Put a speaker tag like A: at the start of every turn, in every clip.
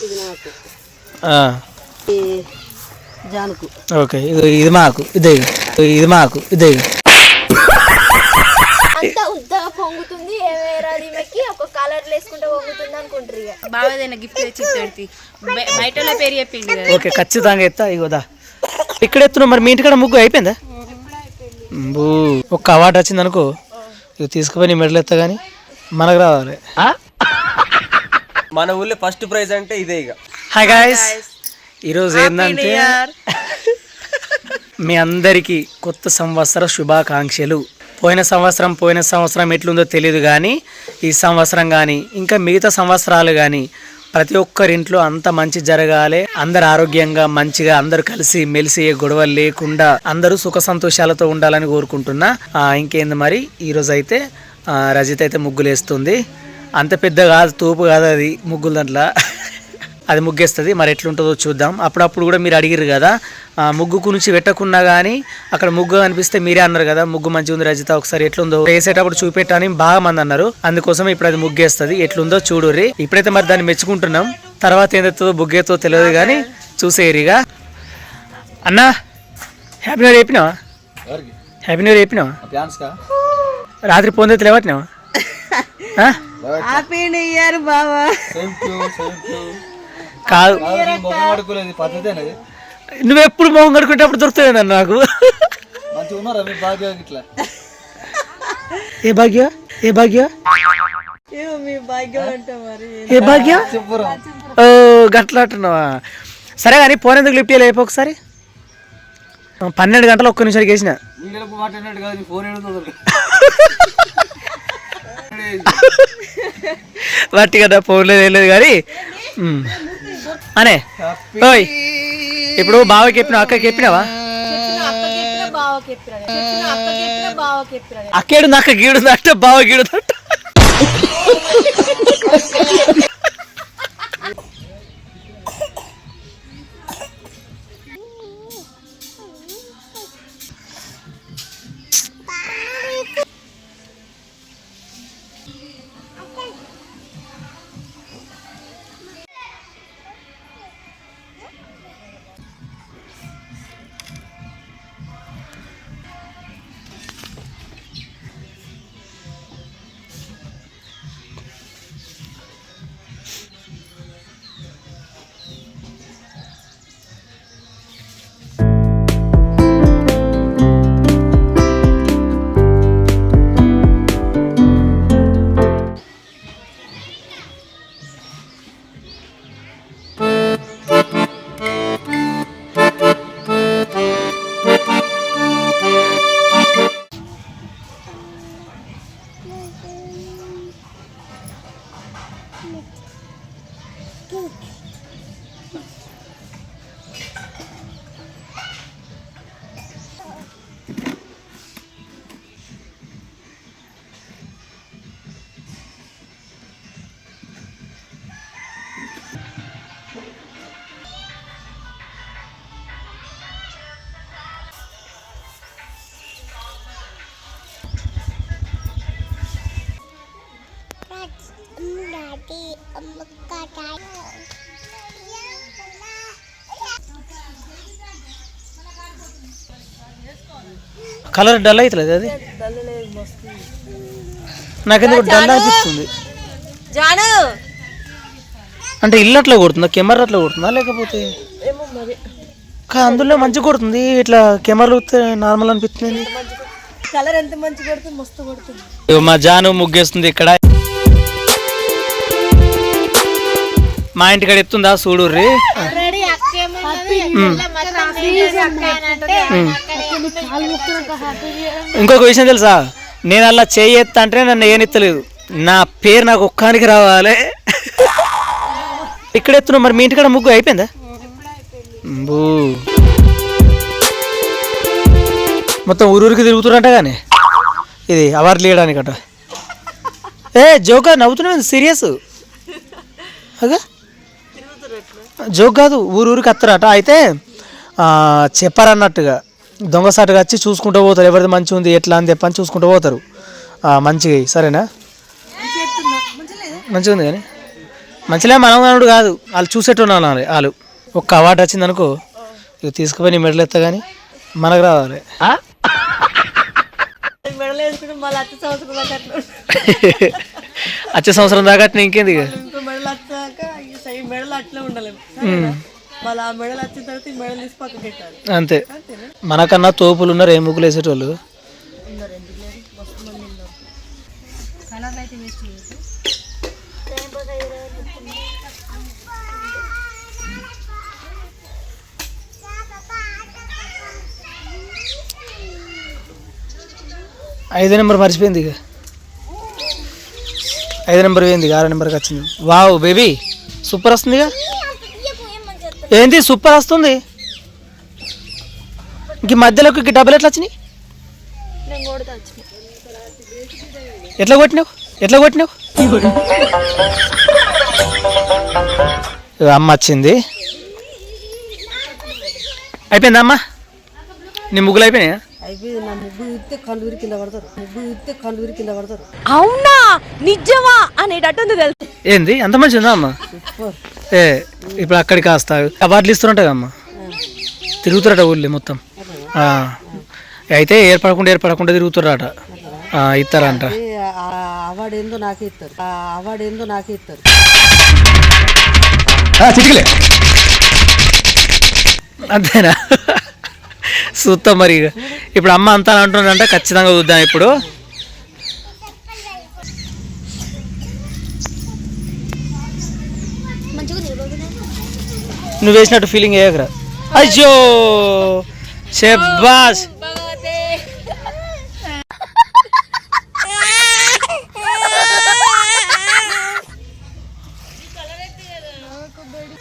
A: ఇది నాకు
B: ఆ,
A: జానుకు
B: ఓకే ఇది మాకు ఇదే ఇది మాకు ఇదే
C: అంతా ఉద్దగా పొంగుతుంది ఏమేరాది ఈమెకి ఒక కలర్ వేసుకుంటే పొంగుతుంది అనుకుంటారు ఇక
D: బావదైనా గిఫ్ట్ తెచ్చి పెడితే బయట పేరు చెప్పింది కదా.
B: ఓకే ఖచ్చితంగా ఎత్తా ఇగోదా ఇక్కడ ఎత్తున్నావు మరి మీ ఇంటికాడ ముగ్గు అయిపోయిందా బూ ఒక్క అవార్డు వచ్చింది అనుకో ఇక తీసుకుపోయి నీ మెడలు ఎత్తా కానీ మనకు రావాలి.
E: మన ఊళ్ళో ఫస్ట్ ప్రైజ్ అంటే ఇదే ఇక.
B: హాయ్ గాయస్, ఈరోజు ఏంటంటే మీ అందరికీ కొత్త సంవత్సర శుభాకాంక్షలు. పోయిన సంవత్సరం ఎట్లుందో తెలియదు కానీ ఈ సంవత్సరం కానీ ఇంకా మిగతా సంవత్సరాలు కానీ ప్రతి ఒక్కరింట్లో అంత మంచి జరగాలి, అందరు ఆరోగ్యంగా మంచిగా అందరు కలిసి మెలిసి ఏ గొడవలు లేకుండా అందరూ సుఖ సంతోషాలతో ఉండాలని కోరుకుంటున్నా. ఇంకేంది మరి ఈరోజు అయితే రజిత అయితే ముగ్గులు వేస్తుంది. అంత పెద్ద కాదు, తూపు కాదు అది ముగ్గుల దాంట్లో అది ముగ్గేస్తుంది. మరి ఎట్లుంటుందో చూద్దాం. అప్పుడప్పుడు కూడా మీరు అడిగిరు కదా ముగ్గు గురించి పెట్టకున్నా కానీ అక్కడ ముగ్గు అనిపిస్తే మీరే అన్నారు కదా ముగ్గు మంచిగా ఉంది రజిత ఒకసారి ఎట్లుందో వేసేటప్పుడు చూపెట్టని బాగా మంది అన్నారు. అందుకోసం ఇప్పుడు అది ముగ్గేస్తుంది. ఎట్లుందో చూడుర్రి. ఇప్పుడైతే మరి దాన్ని మెచ్చుకుంటున్నాం. తర్వాత ఏందో బుగ్గేతో తెలియదు కానీ చూసేరిగా. అన్నా హ్యాపీ న్యూ ఇయర్ చెప్పినావా? హ్యాపీ న్యూ ఇయర్ చెప్పినావా? రాత్రి ఫోన్ అయితే లేవట్టినావా?
A: హ్యాపీ న్యూ ఇయర్ బావా.
B: కాదు నువ్వు ఎప్పుడు మొహం కడుకుంటే అప్పుడు దొరుకుతుంది నన్ను నాకు. ఏ భాగ్య ఏ భాగ్య
A: మీ భాగ్యం అంటే మరి
B: ఏ భాగ్య ఓ గట్లా అంటున్నావా? సరే కానీ ఫోన్ ఎందుకు లిఫ్ట్ చేయలే ఒకసారి? 12 గంటలు ఒక్క నిమిషానికి వేసిన బట్టి కదా ఫోన్లో తెలియదు కానీ అనే ఓయ్ ఇప్పుడు బావకి చెప్పినావు అక్కకి చెప్పినావా? అక్కేడు అక్క గీడుందట బావ గీడుందట. కలర్ డల్ అవుతలేదు అది నాకెందుకు డల్ అనిపిస్తుంది. అంటే ఇల్లు అట్లా కొడుతుందా కెమెరా అట్లా కొడుతుందా లేకపోతే అందులో మంచిగా కొడుతుంది ఇట్లా కెమెరాలు నార్మల్ అనిపిస్తుంది.
A: కలర్ ఎంత మంచి కొడుతుంది మస్తు కొడుతుంది.
B: మా జాను ముగ్గేస్తుంది ఇక్కడ. మా ఇంటికాడ ఎత్తుందా చూడుర్రి. ఇంకొక విషయం తెలుసా, నేను అలా చేయి ఎత్తా అంటే నన్ను ఏనెత్తలేదు. నా పేరు నాకు ఒక్కానికి రావాలి. ఇక్కడ ఎత్తున్నావు మరి మీ ఇంటికాడ ముగ్గు అయిపోయిందా? మొత్తం ఊరికి తిరుగుతున్నట్ట కానీ ఇది అవార్డు లేయడానికట. ఏ జోకా నవ్వుతున్నావు సీరియస్ అగా జోక్ కాదు. ఊరికి వస్తారట. అయితే చెప్పారన్నట్టుగా దొంగసాటుగా వచ్చి చూసుకుంటూ పోతారు ఎవరిది మంచిగా ఉంది ఎట్లా అని చెప్పని చూసుకుంటూ పోతారు. మంచిగా సరేనా? మంచిగా ఉంది కానీ మంచిగా మనం అనుడు కాదు, వాళ్ళు చూసేటోళ్ళు వాళ్ళు. ఒక్క అవార్డు వచ్చింది అనుకో, ఇక తీసుకుపోయి నీ మెడలు ఎత్తా కానీ మనకు రావాలి.
A: మెడలు వేసుకుంటే మళ్ళీ అతి సంవత్సరం దాకా అట్లా
B: వచ్చే సంవత్సరం దాకా అట్లా ఇంకేంది ఇక.
A: ఇంకో మెడలు వచ్చాక ఈ మెడలు అట్లే ఉండలేము. మళ్ళీ ఆ మెడలు వచ్చిన తర్వాత ఈ మెడలు తీసి పక్కన పెట్టాలి.
B: అంతే. మనకన్నా తోపులు ఉన్నారు, ఏ ముగ్గులు వేసేటోళ్ళు. ఐదో నెంబర్ మర్చిపోయింది ఇక. 5 నెంబర్ పోయింది, 6 నెంబర్కి వచ్చింది. వావ్ బేబీ సూపర్ వస్తుంది ఇక. ఏంది సూపర్ వస్తుంది. ఇంక మధ్యలోకి డబ్బులు ఎట్లా వచ్చినాయి? ఎట్లా కొట్టినావు? అమ్మ వచ్చింది. అయిపోయిందా అమ్మ? నీ ముగ్గులు అయిపోయినాయా?
A: అయిపోయింది. నా ముగ్గు ఇస్తే కళ్ళూరి కింద పడతారు.
C: అవునా నిజమా అనేటట్టుంది తెలుసు.
B: ఏంది అంత మంచి ఉందా అమ్మ? ఏ ఇప్పుడు అక్కడికి కాస్తా అవార్డులు ఇస్తున్నట్టు అమ్మ, తిరుగుతారట ఊళ్ళో మొత్తం. అయితే ఏర్పడకుండా తిరుగుతారట, ఇస్తారంట.
A: అవార్డు ఏందో నాకే ఇస్తారు.
B: అంతేనా? చూస్తాం మరి. ఇప్పుడు అమ్మ అంతా అంటుందంట, ఖచ్చితంగా చూద్దాం. ఇప్పుడు నువ్వు వేసినట్టు ఫీలింగ్ అయ్యాకరా. అయ్యో శబ్బాస్.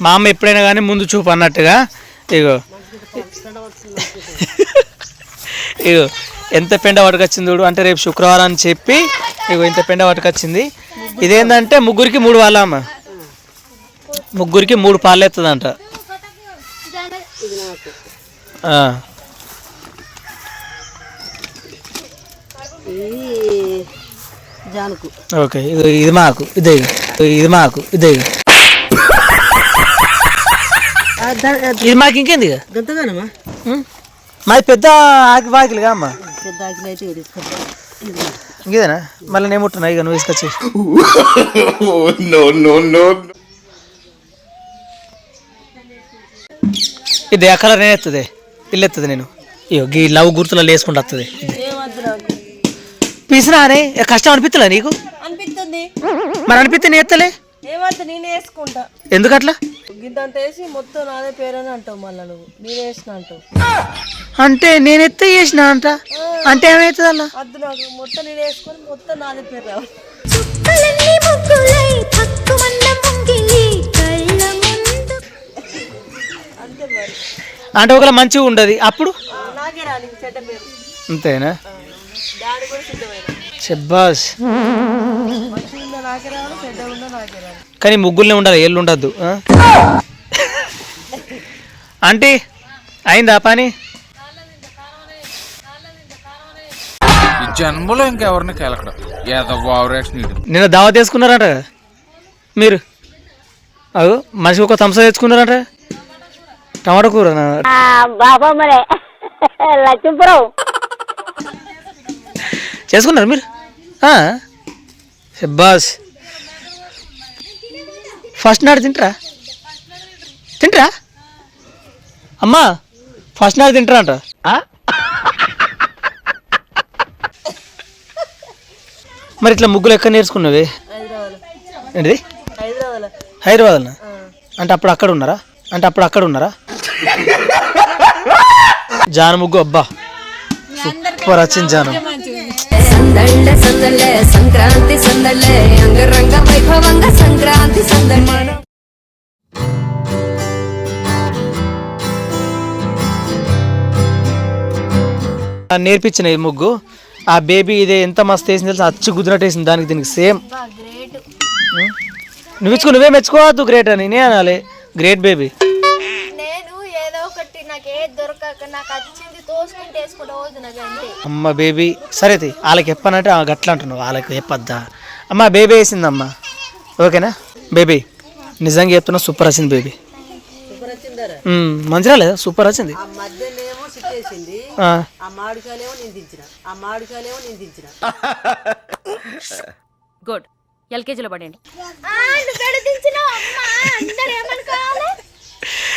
B: మా అమ్మ ఎప్పుడైనా కానీ ముందు చూపు అన్నట్టుగా. ఇగో ఎంత పెండ పట్టుకొచ్చింది చూడు. అంటే రేపు శుక్రవారం అని చెప్పి ఇగో ఇంత పెండ పట్టుకొచ్చింది. ఇదేంటంటే ముగ్గురికి 3 వాళ్ళ అమ్మ, ముగ్గురికి 3 పాలు ఎత్తుందంట. ఓకే ఇది మాకు ఇదే ఇది మాకు ఇంకేంది ఇక. మాది పెద్ద వాకిలుగా అమ్మ. ఇంకేదేనా? మళ్ళీ నేను ముట్టున్నా ఇక నువ్వు తీసుకొచ్చి. ఇది ఆ కలర్ నేను ఎత్తుంది, ఇల్లు ఎత్తుంది. నేను ఇగో ఈ లవ్ గుర్తులలో వేసుకుంటూ వస్తుంది. పీసినానే కష్టం అనిపిస్తుందా నీకు?
A: అనిపిస్తుంది.
B: మరి అనిపిస్తే నేను ఎత్తలే.
A: ఏమంతా నేను వేసుకుంటా.
B: ఎందుకు అట్లా?
A: గిద్దంత వేసి మొత్తం నాదే పేరని అంటావు. మళ్ళీ నువ్వు నేను వేసిన అంటావు.
B: అంటే నేను ఎత్తే చేసిన అంట అంటే ఏమవుతుంది అలా?
A: అద్దు నాకు మొత్తం నేను వేసుకొని మొత్తం నాదే పేరు రావాలి. అంతే మరి.
B: అంటే ఒకవేళ మంచిగా ఉండదు అప్పుడు
A: నాకే రాని చెడ్డ పేరు.
B: అంతేనా?
A: దాని కూడా సిద్ధమైన
B: శబ్బాస్.
A: మంచిగా ఉందా నాకే రావాలి, చెడ్డ ఉందా నాకే రావాలి.
B: కానీ ముగ్గుల్నే ఉండాలి, ఎల్లు ఉండద్దు. ఆంటీ అయిందా పని?
F: జన్మలో ఇంకెవరిని కెలకడం
B: నిన్న దావత్ వేసుకున్నారట మీరు. అవు మనిషికి ఒక థమ్స్ అప్ తెచ్చుకున్నారట. టమాటా కూర చేసుకున్నారు మీరు? శబ్బాస్. ఫస్ట్ నాడు తింటరా అమ్మా? ఫస్ట్ నాడు తింటరా అంట. మరి ఇట్లా ముగ్గులు ఎక్కడ నేర్చుకున్నావే? ఏంటిది? హైదరాబాద్లో. అంటే అప్పుడు అక్కడ ఉన్నారా? జాను ముగ్గు అబ్బా సూపర్ వచ్చింది జాను.
G: సంక్రాంతి సందళ్ళే అంగరంగ వైభవంగా సంక్రాంతి సందళ్ళే.
B: నేర్పించిన ఈ ముగ్గు ఆ బేబీ ఇదే ఎంత మస్తు వేసింది తెలుసు. అచ్చు గుద్దినట్టు వేసింది దానికి దీనికి సేమ్. నువ్వే మెచ్చుకోవద్దు గ్రేట్ అని నేను అనాలి. Great baby.
C: నేను ఏదో ఒకటి నాకు ఏది దొరకక నాకు వచ్చింది తోసుకుంటే వేసుకుంటూ పోతున్నా అంతే.
B: అమ్మ బేబీ సరే వాళ్ళకి చెప్పనంటే గట్లా అంటున్నావు. వాళ్ళకి చెప్పద్దా? అమ్మ బేబీ వేసిందమ్మా. ఓకేనా బేబీ? నిజంగా చెప్తున్నా సూపర్ వచ్చింది బేబీ. మంచిగా లేదా సూపర్ వచ్చింది.
A: మధ్యనేమో సిట్టేసింది,
B: ఆ,
A: ఆ మామిడికాయలేమో నేను దించిన.
D: గుడ్. ఎల్కేజీలో పడండి.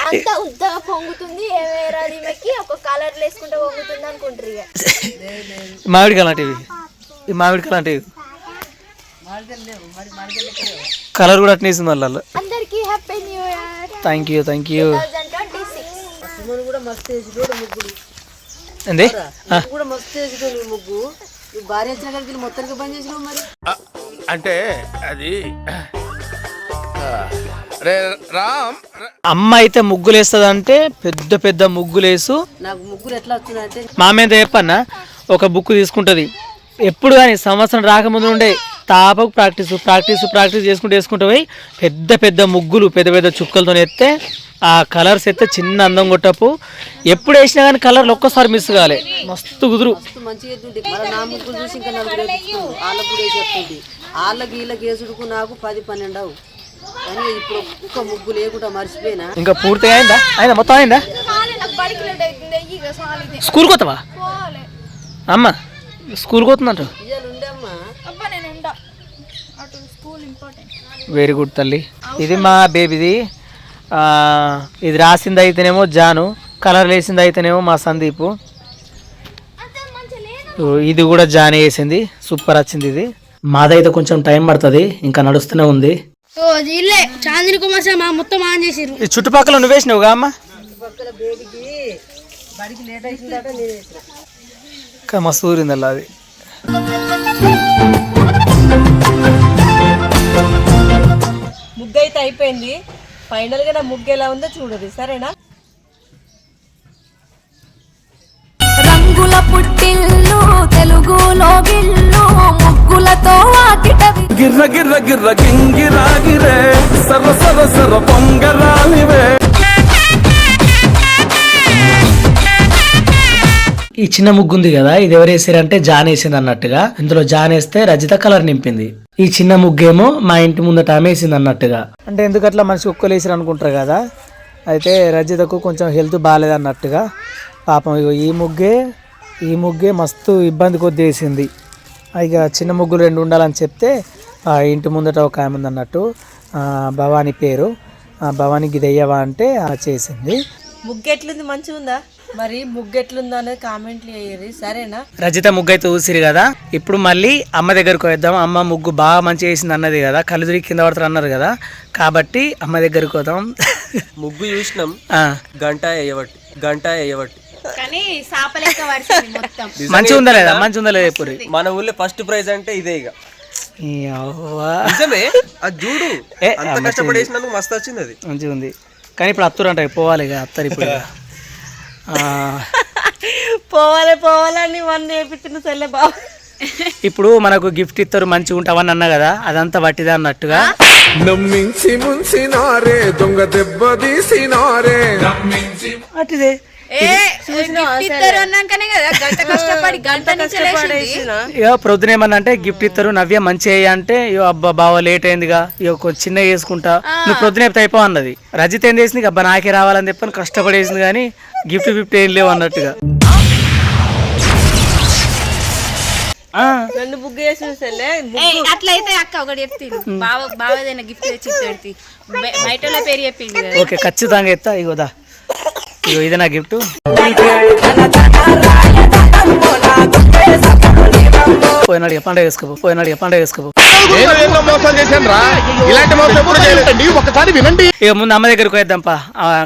C: అంత ఉద్దగా పొంగుతుంది, ఏమేరాది ఈమెకి ఒక కలర్ వేసుకుంటే పొంగుతుంది అనుకుంటారు ఇక.
B: మామిడికాయ లాంటివి, ఈ మామిడికాయ లాంటివి కలర్ కూడా అట్నే వేసింది వాళ్ళు.
C: అందరికి happy new year
B: thank you
C: 2026.
A: Suman కూడా మస్తు వేసిటోడు ముగ్గులు,
B: ఏంది
A: కూడా మస్తు వేసిటోడు ముగ్గు. భార్య వచ్చిన కలిసి మొత్తానికి పని చేసినావు మరి.
F: అంటే అది రే రామ్
B: అమ్మ అయితే ముగ్గులు వేస్తుంది అంటే పెద్ద పెద్ద ముగ్గులు వేసు.
A: నాకు ముగ్గులు ఎట్లా వస్తున్నాయంటే
B: మా మీద చెప్పన్నా ఒక బుక్ తీసుకుంటుంది ఎప్పుడు కానీ సంవత్సరం రాకముందు ఉండే తాపకు ప్రాక్టీస్ చేసుకుంటూ పోయి పెద్ద పెద్ద ముగ్గులు పెద్ద పెద్ద చుక్కలతో ఎత్తే ఆ కలర్స్ ఎత్తే చిన్న అందం కొట్టపు ఎప్పుడు వేసినా కానీ కలర్లు ఒక్కసారి మిస్ కాలే మస్తు కుదురు.
A: మంచిగా ఎత్తుంటే మరి నా ముగ్గులు చూసి ఇంకా నలుగురు వేసుకుంటారు, వాళ్ళకు కూడా వేసి వస్తుంది. వాళ్ళకి వీళ్ళకి వేసుడుకు నాకు 10-12 అవు. కానీ ఇప్పుడు ఒక్క ముగ్గు లేకుండా మర్చిపోయినా.
B: ఇంకా పూర్తిగా అయిందా మొత్తం అయిందా? స్కూల్కి పోతావా అమ్మ? స్కూల్కి పోతుందంట.
A: ఇవాళ ఉండే అమ్మా
B: వెరీ గుడ్ తల్లి. ఇది మా బేబీది. ఇది రాసింది అయితేనేమో జాను, కలర్ వేసింది అయితేనేమో మా సందీపు. ఇది కూడా జానే వేసింది, సూపర్ వచ్చింది. ఇది మాదైతే కొంచెం టైం పడుతుంది, ఇంకా నడుస్తూనే ఉంది.
C: చాందిని కుమార్ మొత్తం ఆన్ చేసిరు.
B: ఈ చుట్టుపక్కల నువ్వు వేసినావుగా అమ్మ?
A: చుట్టుపక్కల బేబీకి బడికి లేట్ అవుతుందట, నేను వేసిన.
B: ఇంకా మస్తు ఊరింది అలా అది.
A: ముగ్గు అయితే అయిపోయింది. ఫైనల్ గా నా ముగ్గు ఎలా ఉందో చూడదు, సరేనా?
G: రంగుల పుట్టిల్లు తెలుగులో గిల్లు ముగ్గులతో వాకిటవి
F: గిర్ర గిర్ర గిర్ర గింగిరాగిరే సర సర సర పొంగరాలివే.
B: ఈ చిన్న ముగ్గు ఉంది కదా, ఇది ఎవరు వేసారంటే జాన్ వేసింది అన్నట్టుగా. ఇందులో జాన్ వేస్తే రజిత కలర్ నింపింది. ఈ చిన్న ముగ్గేమో మా ఇంటి ముందట ఆమె వేసింది అన్నట్టుగా. అంటే ఎందుకట్లా మనిషి ఒక్కలు వేసారు అనుకుంటారు కదా. అయితే రజితకు కొంచెం హెల్త్ బాగాలేదు అన్నట్టుగా పాపం ఇగో ఈ ముగ్గే మస్తు ఇబ్బంది కొద్ది వేసింది. ఇక చిన్న ముగ్గులు 2 ఉండాలని చెప్తే ఇంటి ముందట ఒక ఆమె ఉంది అన్నట్టు, భవానీ పేరు. భవానీకి ఇది వెయ్యవా అంటే చేసింది.
A: ముగ్గు ఎట్లుంది, మంచిగా ఉందా? మరి ముగ్గు ఎట్లుందా అనేది కామెంట్లు వేయరు, సరేనా?
B: రజిత ముగ్గు అయితే ఊసిరు కదా, ఇప్పుడు మళ్ళీ అమ్మ దగ్గరకు వద్దాం. అమ్మ ముగ్గు బాగా మంచిగా వేసింది అన్నది కదా, కళ్ళు తిరిగి కింద పడతారు అన్నారు కదా, కాబట్టి అమ్మ దగ్గరకు వద్దాం.
E: ముగ్గు చూసినాం, గంట వేయబట్టి
D: కానీ సాపలేక పడుతుంది మొత్తం.
B: మంచిగా ఉందా లేదా ఎప్పుడు
E: మన ఊళ్ళో ఫస్ట్ ప్రైజ్ అంటే ఇదే ఇక.
B: ఈ అవ్వ.
E: నిజమే, అది చూడు అంత కష్టపడేసినందుకు మస్తు వచ్చింది. అది
B: మంచిగా ఉంది, కానీ ఇప్పుడు అత్తరు అంట, పోవాలి ఇక అత్తరు ఇప్పుడు.
A: పోవాలని వన్ వేపించిన సర్లే బాబు.
B: ఇప్పుడు మనకు గిఫ్ట్ ఇస్తారు మంచిగా ఉంటావని అన్నా కదా, అదంతా వట్టిదే అన్నట్టుగా.
F: నమ్మించి ముంచినారే దొంగ దెబ్బ తీసినారే.
B: అట్టిదే ఇక ప్రొద్దున ఏమన్నా అంటే గిఫ్ట్ ఇస్తారు నవ్య మంచి అంటే అబ్బా బావ లేట్ అయిందిగా ఇక చిన్న వేసుకుంటా, నువ్వు ప్రొద్దున చెప్తే అయిపో అన్నది. రజిత ఏం చేసింది, అబ్బా నాకే రావాలని చెప్పని కష్టపడేసింది, కానీ గిఫ్ట్ ఏం లేవు అన్నట్టుగా.
A: నన్ను బుక్ చేసిన సర్లే.
D: అట్లయితే అక్క ఒకటి చెప్తాను, బావదైనా గిఫ్ట్ తెచ్చి పెడితే బయటలో పేరు చెప్పింది.
B: ఓకే ఖచ్చితంగా ఎత్తా. ఇగోదా ఇగో ఇది నా గిఫ్ట్. పోయినాడు పండుగ వేసుకోపో. ఇక ముందు అమ్మ దగ్గరకు పోయేద్దాంపా,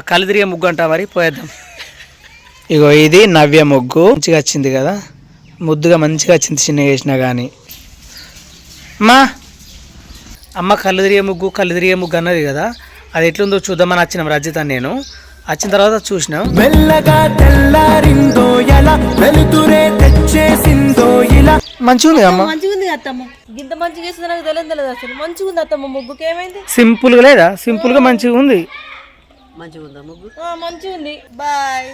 B: కళ్ళు తిరిగే ముగ్గు అంటా మరి పోయేద్దాం. ఇగో ఇది నవ్య ముగ్గు మంచిగా వచ్చింది కదా, ముద్దుగా మంచిగా వచ్చింది చిన్న వేసినా కానీ. అమ్మ కళ్ళు తిరిగే ముగ్గు అన్నది కదా, అది ఎట్లుందో చూద్దామని వచ్చినాం రజిత నేను. వచ్చిన తర్వాత చూసినాం, మెల్లగా తెల్లారిందో ఎలా వెలుతురే తెచ్చేసిందో ఇలా. మంచిగా ఉంది అమ్మ,
A: మంచిగా ఉంది అత్తమ్మ. ఇంత మంచిగా చేసింది నాకు తెలియదు అసలు. మంచిగా ఉంది అత్తమ్మ ముగ్గుకి. ఏమైంది?
B: సింపుల్ గా లేదా? సింపుల్ గా మంచిగా ఉంది.
A: మంచిగా ఉందా ముగ్గు? మంచిగా ఉంది. బాయ్.